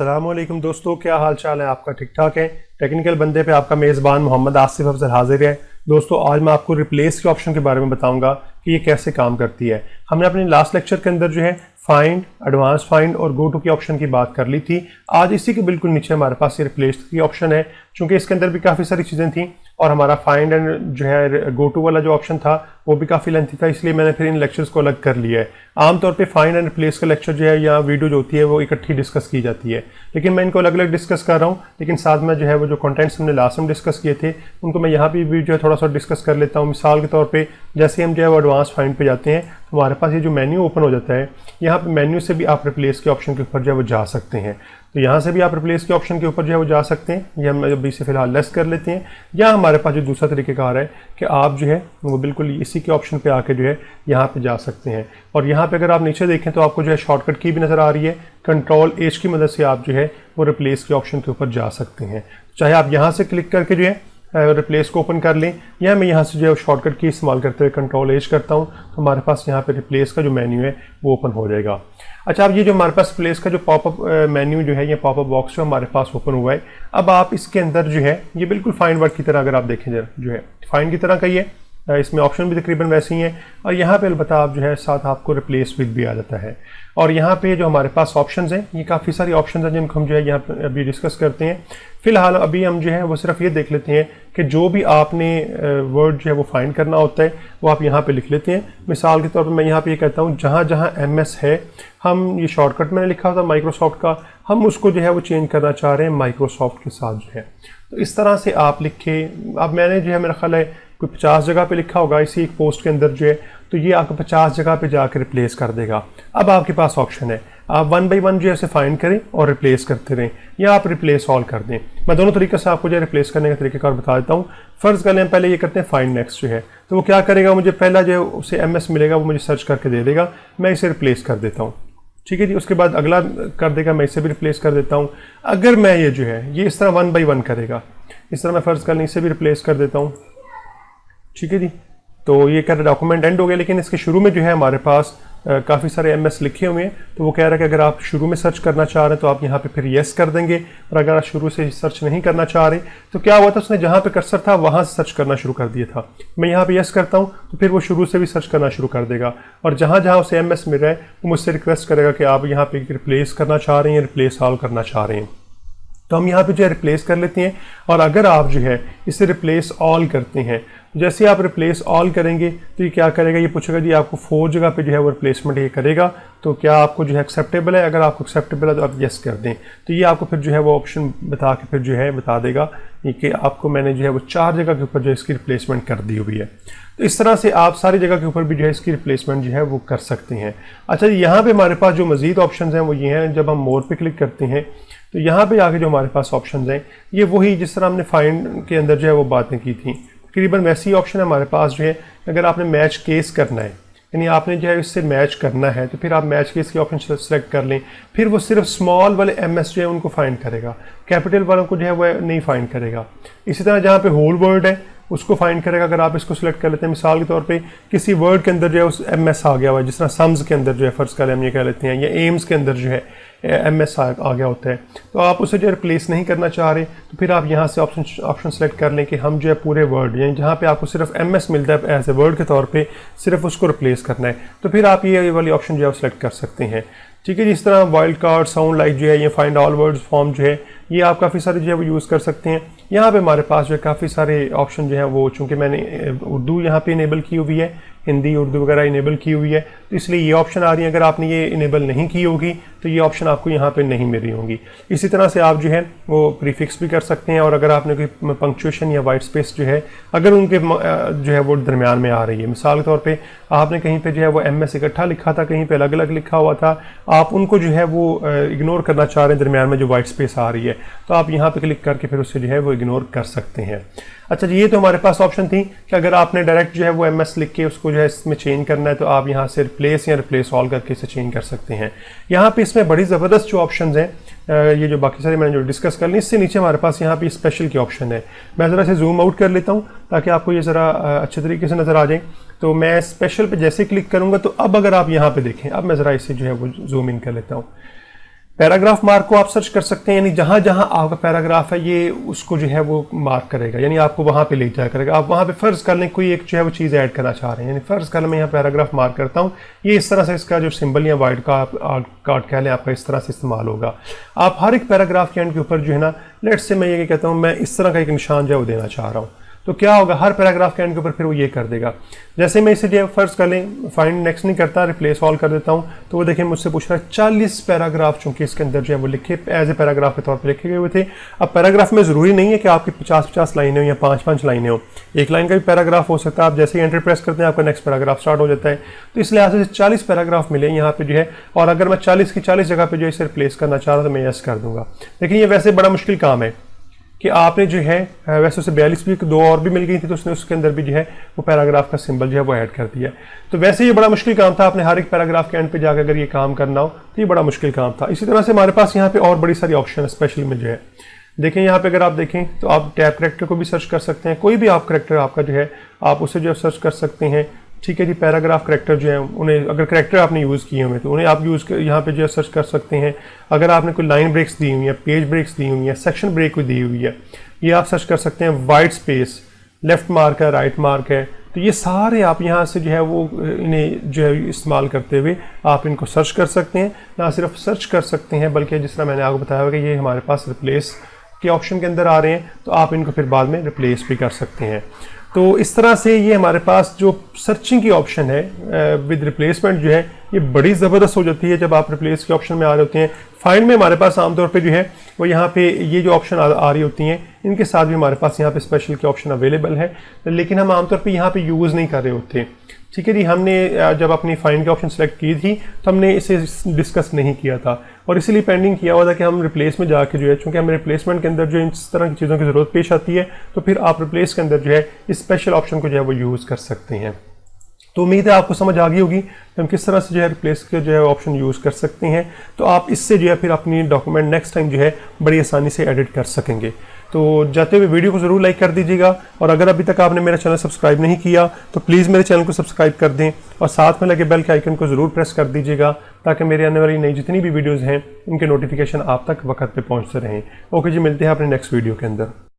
अस्सलामुअलैकुम दोस्तों, क्या हाल चाल है आपका? ठीक ठाक है। टेक्निकल बंदे पे आपका मेज़बान मोहम्मद आसिफ अफजल हाजिर है। दोस्तों आज मैं आपको रिप्लेस के ऑप्शन के बारे में बताऊंगा कि ये कैसे काम करती है। हमने अपने लास्ट लेक्चर के अंदर जो है फाइंड, एडवांस फाइंड और गो टू की ऑप्शन की बात कर ली थी। आज इसी के बिल्कुल नीचे हमारे पास ये रिप्लेस की ऑप्शन है। चूंकि इसके अंदर भी काफ़ी सारी चीज़ें थी और हमारा फाइंड एंड जो है गो टू वाला जो ऑप्शन था वो भी काफ़ी लेंथी था, इसलिए मैंने फिर इन लेक्चर्स को अलग कर लिया है। आमतौर पे फाइंड एंड रिप्लेस का लेक्चर जो है या वीडियो जो होती है वो इकट्ठी डिस्कस की जाती है, लेकिन मैं इनको अलग अलग डिस्कस कर रहा हूँ। लेकिन साथ में जो है वो जो कंटेंट्स हमने लास्ट में डिस्कस किए थे उनको मैं यहाँ पे भी जो है थोड़ा सा डिस्कस कर लेता हूँ। मिसाल के तौर पे जैसे हम जो है वो एडवांस फाइंड पे जाते हैं तो हमारे पास ये जो मेन्यू ओपन हो जाता है, यहाँ पे मेन्यू से भी आप रिप्लेस के ऑप्शन के ऊपर जो है वो जा सकते हैं। तो यहाँ से भी आप रिप्लेस के ऑप्शन के ऊपर जो है वो जा सकते हैं। ये हम अभी से फिलहाल लेस कर लेते हैं। या हमारे पास जो दूसरा तरीक़ेकार है कि आप जो है वो बिल्कुल इसी के ऑप्शन पे आके जो है यहाँ पे जा सकते हैं। और यहाँ पे अगर आप नीचे देखें तो आपको जो है शॉर्टकट की भी नज़र आ रही है। कंट्रोल एच की मदद से आप जो है वो रिप्लेस के ऑप्शन के ऊपर जा सकते हैं। चाहे आप यहाँ से क्लिक करके जो है रिप्लेस को ओपन कर लें, या मैं यहाँ से जो है शॉर्टकट की इस्तेमाल करते हुए कंट्रोल एज करता हूँ तो हमारे पास यहाँ पे रिप्लेस का जो मेन्यू है वो ओपन हो जाएगा। अच्छा, अब ये जो हमारे पास रिप्लेस का जो पॉपअप मेन्यू जो है, ये पॉपअप बॉक्स जो हमारे पास ओपन हुआ है, अब आप इसके अंदर जो है ये बिल्कुल फाइंड वर्ड की तरह अगर आप देखें जो है फाइंड की तरह का ही है। इसमें ऑप्शन भी तकरीबन वैसे ही हैं और यहाँ पे अलबत्ता आप जो है साथ आपको रिप्लेस विद भी आ जाता है। और यहाँ पे जो हमारे पास ऑप्शंस हैं, ये काफ़ी सारी ऑप्शंस हैं जिनको हम जो है यहाँ पे अभी डिस्कस करते हैं। फिलहाल अभी हम जो है वो सिर्फ ये देख लेते हैं कि जो भी आपने वर्ड जो है वो फाइंड करना होता है वो आप यहाँ पे लिख लेते हैं। मिसाल के तौर पर मैं यहाँ पे ये कहता हूँ जहाँ जहाँ MS है, हम ये शॉर्टकट मैंने लिखा था माइक्रोसॉफ्ट का, हम उसको जो है वो चेंज करना चाह रहे हैं माइक्रोसॉफ्ट के साथ जो है। तो इस तरह से आप लिखे। अब मैंने जो है मेरा ख्याल है कोई 50 जगह पे लिखा होगा इसी एक पोस्ट के अंदर जो है, तो ये आपको 50 जगह पे जाकर रिप्लेस कर देगा। अब आपके पास ऑप्शन है, आप 1 बाई 1 जो है उसे फाइंड करें और रिप्लेस करते रहें, या आप रिप्लेस ऑल कर दें। मैं दोनों तरीके से आपको जो है रिप्लेस करने का तरीक़ेकार बता देता हूँ। फ़र्ज़ कर लें पहले ये करते हैं फाइंड नेक्स्ट जो है, तो वो क्या करेगा, मुझे पहला जो है उसे MS मिलेगा, वो मुझे सर्च करके दे देगा, मैं इसे रिप्लेस कर देता हूँ। ठीक है जी, उसके बाद अगला कर देगा, मैं इसे भी रिप्लेस कर देता हूँ। अगर मैं ये जो है ये इस तरह 1 बाई 1 करेगा, इस तरह मैं फ़र्ज़ कर लें इसे भी रिप्लेस कर देता हूँ। ठीक है जी, तो ये कह रहा है डॉक्यूमेंट एंड हो गया, लेकिन इसके शुरू में जो है हमारे पास काफ़ी सारे MS लिखे हुए हैं। तो वो कह रहा है कि अगर आप शुरू में सर्च करना चाह रहे हैं तो आप यहाँ पे फिर येस कर देंगे, और अगर आप शुरू से सर्च नहीं करना चाह रहे तो क्या हुआ था, उसने जहाँ पे कर्सर था वहाँ से सर्च करना शुरू कर दिया था। मैं यहाँ पे येस करता हूँ तो फिर वो शुरू से भी सर्च करना शुरू कर देगा, और जहाँ जहाँ उसे MS मिल रहा है वो मुझसे रिक्वेस्ट करेगा कि आप यहाँ पे रिप्लेस करना चाह रहे हैं, रिप्लेस ऑल करना चाह रहे हैं। तो हम यहाँ पे जो है रिप्लेस कर लेते हैं। और अगर आप जो है इसे रिप्लेस ऑल करते हैं, जैसे आप रिप्लेस ऑल करेंगे तो ये क्या करेगा, ये पूछेगा जी आपको 4 जगह पे जो है वो रिप्लेसमेंट ये करेगा, तो क्या आपको जो है एक्सेप्टेबल है। अगर आपको एक्सेप्टेबल है तो आप यस कर दें, तो ये आपको फिर जो है वो ऑप्शन बता के फिर जो है बता देगा कि आपको मैंने जो है वो 4 जगह के ऊपर जो है इसकी रिप्लेसमेंट कर दी हुई है। तो इस तरह से आप सारी जगह के ऊपर भी जो है इसकी रिप्लेसमेंट जो है वो कर सकते हैं। अच्छा, यहाँ पे हमारे पास जो मज़ीद ऑप्शन हैं वो ये हैं, जब हम मोर पे क्लिक करते हैं तो यहाँ पे आगे जो हमारे पास ऑप्शन हैं ये वही जिस तरह हमने फाइंड के अंदर जो है वो बातें की थी, तकरीबन वैसी ऑप्शन है हमारे पास जो है। अगर आपने मैच केस करना है, यानी आपने जो है इससे मैच करना है, तो फिर आप मैच केस के ऑप्शन सेलेक्ट कर लें। फिर वो सिर्फ स्मॉल वाले MS जो है उनको फाइंड करेगा, कैपिटल वालों को जो है वो नहीं फाइंड करेगा। इसी तरह जहाँ पे होल वर्ड है उसको फाइंड करेगा। अगर आप इसको सिलेक्ट कर लेते हैं, मिसाल के तौर पे किसी वर्ड के अंदर जो है उस MS आ गया हुआ है, जिस तरह सम्स के अंदर जो है फ़र्ज़ कर हम ये कह लेते हैं, या एम्स के अंदर जो है MS आ गया होता है, तो आप उसे जो है रिप्लेस नहीं करना चाह रहे तो फिर आप यहाँ से ऑप्शन सेलेक्ट कर लें कि हम जो है पूरे वर्ड, यानी जहाँ पे आपको सिर्फ MS मिलता है एज ए वर्ड के तौर पे, सिर्फ उसको रिप्लेस करना है, तो फिर आप ये वाली ऑप्शन जो है सेलेक्ट कर सकते हैं। ठीक है जी, इस तरह वाइल्ड कार्ड, साउंड लाइक जो है, ये फाइंड ऑल वर्ड्स फॉर्म जो है, ये आप काफ़ी सारे जो है वो यूज़ कर सकते हैं। यहाँ पे हमारे पास जो है काफ़ी सारे ऑप्शन जो है वो, चूँकि मैंने उर्दू यहाँ पे इनेबल की हुई है, हिंदी उर्दू वगैरह इनेबल की हुई है, तो इसलिए ये ऑप्शन आ रही है। अगर आपने ये इनेबल नहीं की होगी तो ये ऑप्शन आपको यहाँ पे नहीं मिल रही होंगी। इसी तरह से आप जो है वो प्रीफिक्स भी कर सकते हैं, और अगर आपने कोई पंक्चुएशन या वाइट स्पेस जो है अगर उनके जो है वो दरमियान में आ रही है, मिसाल के तौर पे आपने कहीं पे जो है वो MS इकट्ठा लिखा था, कहीं पे अलग अलग लिखा हुआ था, आप उनको जो है वो इग्नोर करना चाह रहे हैं दरमियान में जो वाइट स्पेस आ रही है, तो आप यहाँ पे क्लिक करके फिर उससे जो है वो इग्नोर कर सकते हैं। अच्छा जी, ये तो हमारे पास ऑप्शन थी कि अगर आपने डायरेक्ट जो है वो MS लिख के उसको जो है इसमें चेंज करना है तो आप यहाँ से रिप्लेस या रिप्लेस ऑल करके इसे चेंज कर सकते हैं। यहाँ पे इसमें बड़ी ज़बरदस्त जो ऑप्शंस हैं, ये जो बाकी सारे मैंने जो डिस्कस कर ली, इससे नीचे हमारे पास यहाँ पे स्पेशल के ऑप्शन है। मैं ज़रा से जूम आउट कर लेता हूँ ताकि आपको ये ज़रा अच्छे तरीके से नज़र आ जाए। तो मैं स्पेशल पे जैसे क्लिक करूँगा तो अब अगर आप यहाँ पे देखें, अब मैं ज़रा इसे जो है वो जूम इन कर लेता हूँ। पैराग्राफ मार्क को आप सर्च कर सकते हैं, यानी जहाँ जहाँ आपका पैराग्राफ है ये उसको जो है वो मार्क करेगा, यानी आपको वहाँ पे ले जाया करेगा। आप वहाँ पे फ़र्ज़ कर लें कोई एक जो है वो चीज़ ऐड करना चाह रहे हैं, यानी फ़र्ज़ कर लें मैं यहाँ पैराग्राफ मार्क करता हूँ, ये इस तरह से इसका जो सिंबल या वाइड का कार्ड कह लें आपका इस तरह से इस्तेमाल होगा। आप हर एक पैराग्राफ के एंड के ऊपर जो है ना, लेट्स से मैं ये कहता हूँ मैं इस तरह का एक निशान जो है वो देना चाह रहा हूँ, तो क्या होगा हर पैराग्राफ के एंड के ऊपर फिर वो ये कर देगा। जैसे मैं इसे जो फर्स्ट कर लें फाइंड नेक्स्ट नहीं करता, रिप्लेस ऑल कर देता हूँ, तो वो देखिए मुझसे पूछ रहा है 40 पैराग्राफ चूंकि इसके अंदर जो है वो लिखे एज ए पैराग्राफ के तौर पे लिखे गए हुए थे। अब पैराग्राफ में ज़रूरी नहीं है कि आपकी 50-50 लाइनें हो या 5-5 लाइनें हो, एक लाइन का भी पैराग्राफ हो सकता है। आप जैसे ही एंटर प्रेस करते हैं आपका नेक्स्ट पैराग्राफ स्टार्ट हो जाता है। तो इस लिहाज से 40 पैराग्राफ मिले यहाँ पे जो है, और अगर मैं 40 की 40 जगह पे जो इसे रिप्लेस करना चाह रहा हूँ तो मैं यस कर दूंगा। लेकिन ये वैसे बड़ा मुश्किल काम है कि आपने जो है वैसे उसे 42 भी 2 और भी मिल गई थी, तो उसने उसके अंदर भी जो है वो पैराग्राफ का सिंबल जो है वो ऐड कर दिया। तो वैसे ये बड़ा मुश्किल काम था, आपने हर एक पैराग्राफ के एंड पे जाकर अगर ये काम करना हो तो ये बड़ा मुश्किल काम था। इसी तरह से हमारे पास यहाँ पे और बड़ी सारी ऑप्शन है स्पेशली में जो है, देखें यहाँ पे अगर आप देखें तो आप टैब करेक्टर को भी सर्च कर सकते हैं, कोई भी आप करेक्टर आपका जो है आप उसे जो है सर्च कर सकते हैं। ठीक है जी, पैराग्राफ करेक्टर जो है उन्हें अगर करेक्टर आपने यूज़ किए हुए तो उन्हें आप यहाँ पे जो है सर्च कर सकते हैं। अगर आपने कोई लाइन ब्रेक्स दी हुई है, पेज ब्रेक्स दी हुई है, सेक्शन ब्रेक कोई दी हुई है, ये आप सर्च कर सकते हैं। वाइट स्पेस, लेफ्ट मार्क है, राइट मार्क है, तो ये सारे आप यहाँ से जो है वो इन्हें जो है इस्तेमाल करते हुए आप इनको सर्च कर सकते हैं। ना सिर्फ सर्च कर सकते हैं बल्कि जिस तरह मैंने आपको बताया हुआ कि ये हमारे पास रिप्लेस के ऑप्शन के अंदर आ रहे हैं, तो आप इनको फिर बाद में रिप्लेस भी कर सकते हैं। तो इस तरह से ये हमारे पास जो सर्चिंग की ऑप्शन है विद रिप्लेसमेंट जो है ये बड़ी ज़बरदस्त हो जाती है जब आप रिप्लेस के ऑप्शन में आ रहे होते हैं। फाइंड में हमारे पास आमतौर पे जो है वो यहाँ पे ये जो ऑप्शन आ रही होती हैं इनके साथ भी हमारे पास यहाँ पे स्पेशल के ऑप्शन अवेलेबल है, लेकिन हम आमतौर पे यहाँ पे यूज़ नहीं कर रहे होते। ठीक है जी, हमने जब अपनी फाइंड के ऑप्शन सेलेक्ट की थी तो हमने इसे डिस्कस नहीं किया था और इसीलिए पेंडिंग किया हुआ था कि हम रिप्लेस में जाके जो है, चूँकि हमें रिप्लेसमेंट के अंदर जो इस तरह की चीज़ों की ज़रूरत पेश आती है तो फिर आप रिप्लेस के अंदर जो है इस स्पेशल ऑप्शन को जो है वो यूज़ कर सकते हैं। तो उम्मीद है आपको समझ आ गई होगी कि हम किस तरह से जो है रिप्लेस के जो है ऑप्शन यूज़ कर सकते हैं। तो आप इससे जो है फिर अपनी डॉक्यूमेंट नेक्स्ट टाइम जो है बड़ी आसानी से एडिट कर सकेंगे। तो जाते हुए वीडियो को ज़रूर लाइक कर दीजिएगा, और अगर अभी तक आपने मेरा चैनल सब्सक्राइब नहीं किया तो प्लीज़ मेरे चैनल को सब्सक्राइब कर दें और साथ में लगे बेल के आइकन को ज़रूर प्रेस कर दीजिएगा ताकि मेरे आने वाली नई जितनी भी वीडियोज़ हैं इनके नोटिफिकेशन आप तक वक्त पे पहुँचते रहें। ओके जी, मिलते हैं अपने नेक्स्ट वीडियो के अंदर।